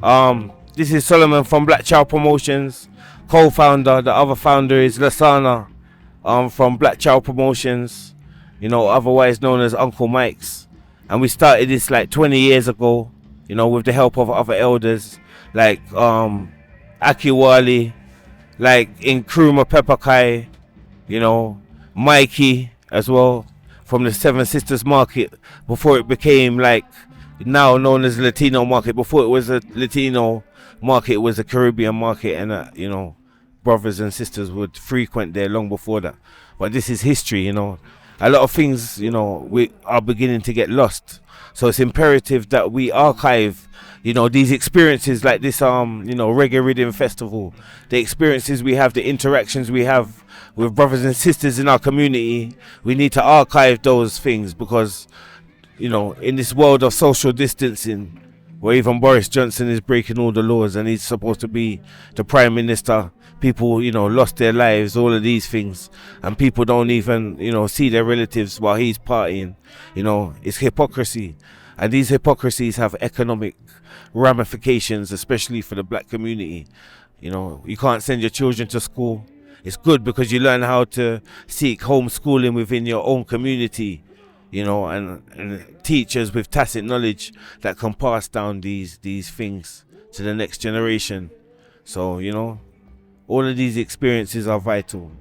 This is Solomon from Black Child Promotions, co-founder. The other founder is Lasana, from Black Child Promotions, otherwise known as Uncle Mike's. And we started this like 20 years ago, with the help of other elders like Akiwali, like Nkrumah Pepperkai, Mikey as well, from the Seven Sisters Market, before it became like now known as Latino Market. Before it was a Latino market, it was a Caribbean market, and brothers and sisters would frequent there long before that. But this is history. A lot of things, we are beginning to get lost. So it's imperative that we archive, these experiences like this, Reggae Rhythm Festival, the experiences we have, the interactions we have with brothers and sisters in our community. We need to archive those things because, in this world of social distancing, where even Boris Johnson is breaking all the laws and he's supposed to be the Prime Minister, people, lost their lives, all of these things, and people don't even, see their relatives while he's partying. It's hypocrisy, and these hypocrisies have economic ramifications, especially for the black community. You can't send your children to school. It's good because you learn how to seek homeschooling within your own community, and teachers with tacit knowledge that can pass down these things to the next generation. So, all of these experiences are vital.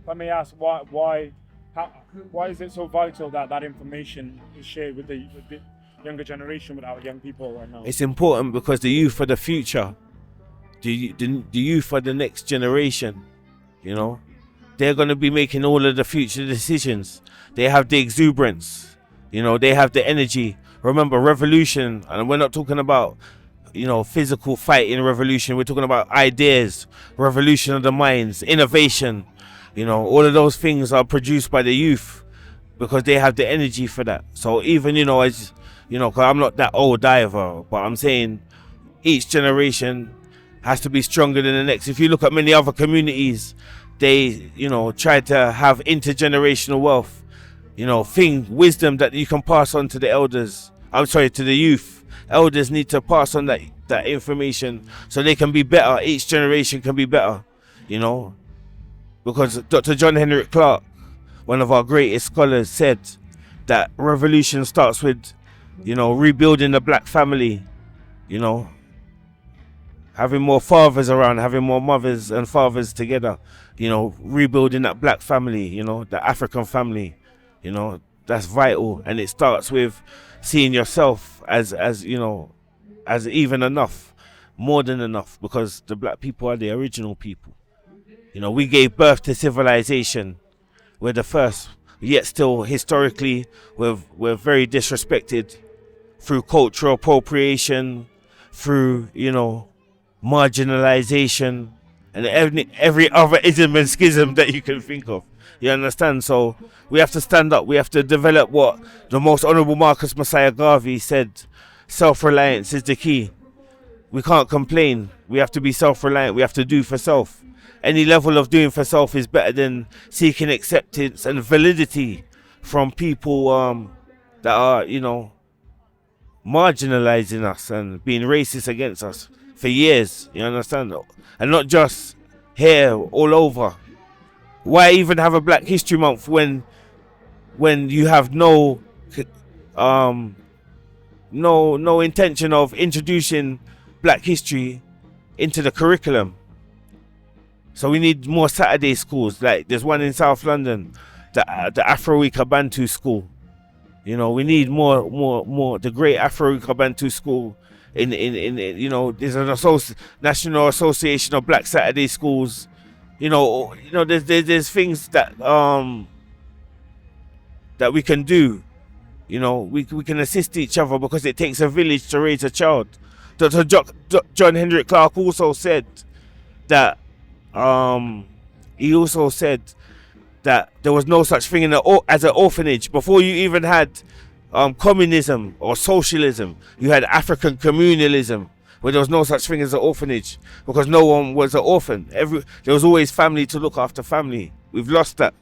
Let me ask, why is it so vital that information is shared with the younger generation, with our young people right now? It's important because the youth are the future. The youth are the next generation. They're going to be making all of the future decisions. They have the exuberance. They have the energy. Remember, revolution, and we're not talking about physical fighting revolution. We're talking about ideas, revolution of the minds, innovation. All of those things are produced by the youth because they have the energy for that. So even, as because I'm not that old either, but I'm saying each generation has to be stronger than the next. If you look at many other communities, they, try to have intergenerational wealth, wisdom that you can pass on to the elders. To the youth. Elders need to pass on that information so they can be better. Each generation can be better, because Dr. John Henrik Clarke, one of our greatest scholars, said that revolution starts with, rebuilding the black family, having more fathers around, having more mothers and fathers together, rebuilding that black family, the African family, that's vital. And it starts with seeing yourself as even enough, more than enough, because the black people are the original people. We gave birth to civilization. We're the first, yet still historically we're very disrespected through cultural appropriation, through marginalization, and every other ism and schism that you can think of. You understand? So we have to stand up. We have to develop what the most honorable Marcus Messiah Garvey said: self-reliance is the key. We can't complain. We have to be self-reliant. We have to do for self. Any level of doing for self is better than seeking acceptance and validity from people that are, marginalizing us and being racist against us for years. You understand? And not just here, all over. Why even have a Black History Month when you have no intention of introducing Black history into the curriculum? So we need more Saturday schools. Like there's one in South London, the Afroika Bantu School. We need more the Great Afroika Bantu School. In there's an National Association of Black Saturday Schools. There's things that that we can do. We can assist each other because it takes a village to raise a child. Dr. John Henrik Clarke also said that there was no such thing as an orphanage. Before you even had communism or socialism, you had African communalism, where there was no such thing as an orphanage because no one was an orphan. There was always family to look after family. We've lost that.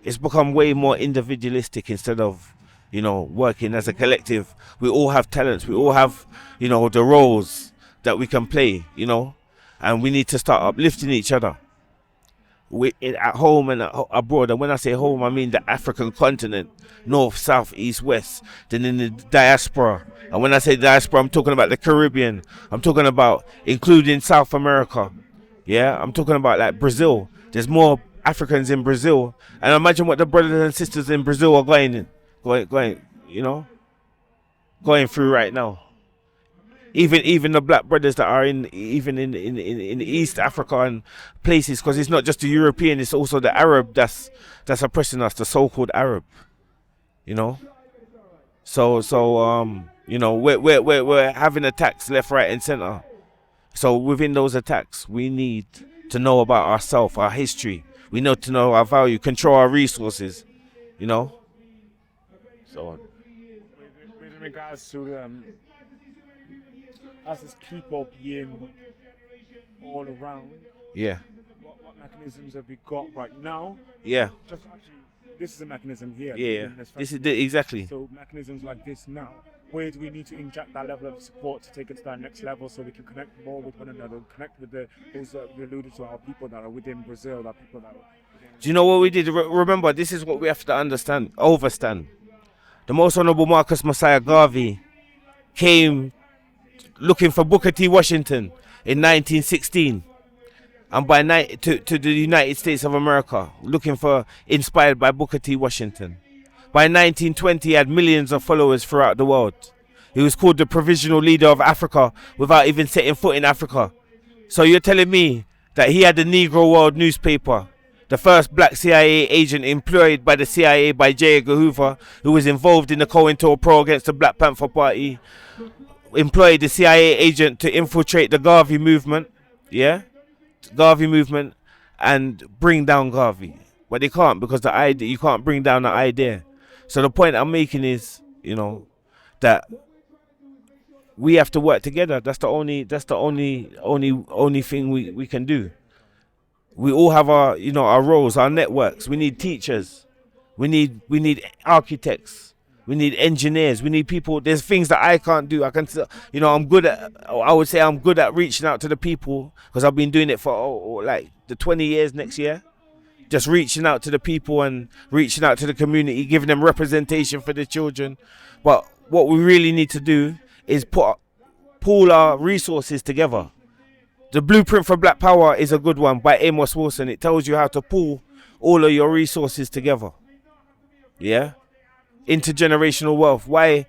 It's become way more individualistic instead of working as a collective. We all have talents. We all have, the roles that we can play, and we need to start uplifting each other. At home and abroad. And when I say home, I mean the African continent, north, south, east, west, then in the diaspora. And when I say diaspora, I'm talking about the Caribbean. I'm talking about including South America. Yeah, I'm talking about like Brazil. There's more Africans in Brazil. And imagine what the brothers and sisters in Brazil are going through right now. Even the black brothers that are in East Africa and places, because it's not just the European, it's also the Arab that's oppressing us, the so-called Arab. So we're having attacks left, right, and center. So within those attacks, we need to know about ourselves, our history. We need to know our value, control our resources. So with regards to as this people being all around, what mechanisms have we got right now? Yeah. Just actually, this is a mechanism here. Yeah. This is exactly. So mechanisms like this now, where do we need to inject that level of support to take it to that next level, so we can connect more with one another, connect with those we alluded to, our people that are within Brazil, that people that are. Do you know what we did? Remember, this is what we have to overstand. The Most Honorable Marcus Messiah Garvey came looking for Booker T. Washington in 1916, and to the United States of America, inspired by Booker T. Washington. By 1920, he had millions of followers throughout the world. He was called the provisional leader of Africa without even setting foot in Africa. So you're telling me that he had the Negro World newspaper, the first black CIA agent employed by the CIA by J. Edgar Hoover, who was involved in the COINTELPRO against the Black Panther Party, employed the CIA agent to infiltrate the Garvey movement, and bring down Garvey. But they can't, because you can't bring down the idea. So the point I'm making is, that we have to work together. That's the only thing we can do. We all have our roles, our networks. We need teachers. We need architects. We need engineers. We need people. There's things that I can't do. I would say I'm good at reaching out to the people, because I've been doing it for like the 20 years next year. Just reaching out to the people and reaching out to the community, giving them representation for the children. But what we really need to do is pool our resources together. The Blueprint for Black Power is a good one by Amos Wilson. It tells you how to pool all of your resources together. Yeah? Intergenerational wealth. Why,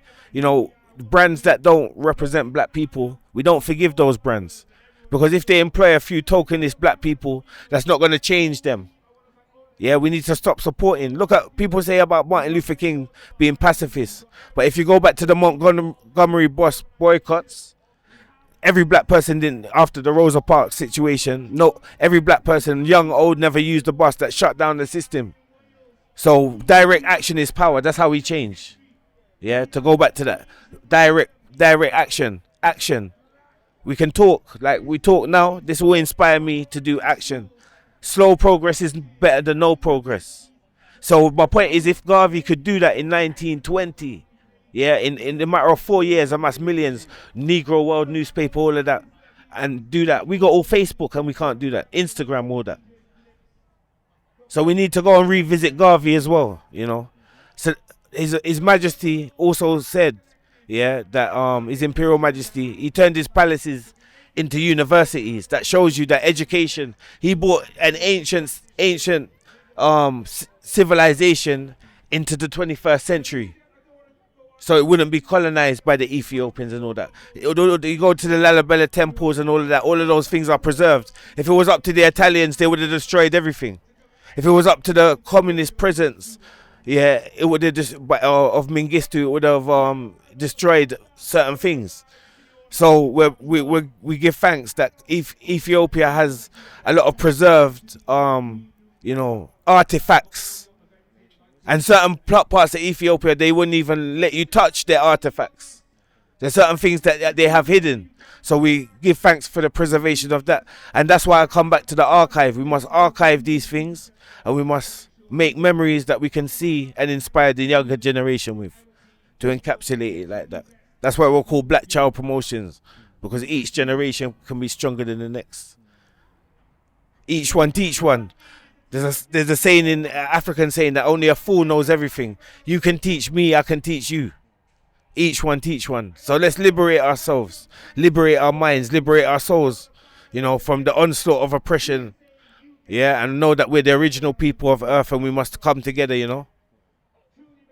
brands that don't represent black people, we don't forgive those brands. Because if they employ a few tokenist black people, that's not going to change them. Yeah, we need to stop supporting. Look at people say about Martin Luther King being pacifist. But if you go back to the Montgomery bus boycotts, every black person didn't, after the Rosa Parks situation, every black person, young, old, never used the bus. That shut down the system. So direct action is power. That's how we change. Yeah, to go back to that. Direct action. We can talk like we talk now. This will inspire me to do action. Slow progress is better than no progress. So my point is, if Garvey could do that in 1920, in a matter of 4 years, amass millions, Negro World newspaper, all of that, and do that. We got all Facebook and we can't do that. Instagram, all that. So we need to go and revisit Garvey as well, So His Majesty also said, that His Imperial Majesty, he turned his palaces into universities. That shows you that education. He brought an ancient civilization into the 21st century, so it wouldn't be colonized by the Ethiopians and all that. You go to the Lalibela temples and all of that. All of those things are preserved. If it was up to the Italians, they would have destroyed everything. If it was up to the communist presence, it would have of Mengistu, it would have destroyed certain things. So we give thanks that Ethiopia has a lot of preserved, artifacts. And certain parts of Ethiopia, they wouldn't even let you touch their artifacts. There's certain things that they have hidden. So we give thanks for the preservation of that. And that's why I come back to the archive. We must archive these things, and we must make memories that we can see and inspire the younger generation with. to encapsulate it like that. That's why we're called Black Child Promotions, because each generation can be stronger than the next. Each one teach one. There's a saying in African saying that only a fool knows everything. You can teach me, I can teach you. Each one teach one. So let's liberate ourselves, liberate our minds, liberate our souls, from the onslaught of oppression. Yeah, and know that we're the original people of Earth, and we must come together,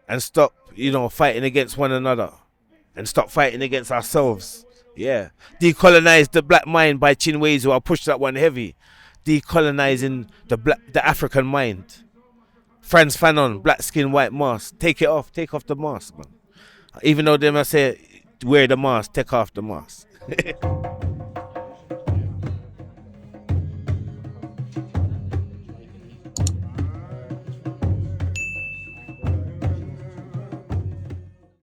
and stop, fighting against one another, and stop fighting against ourselves. Yeah, decolonize the black mind by Chinwezu. I'll push that one heavy. Decolonizing the African mind. Frantz Fanon, black skin, white mask. Take it off. Take off the mask, man. Even though they must say wear the mask, take off the mask.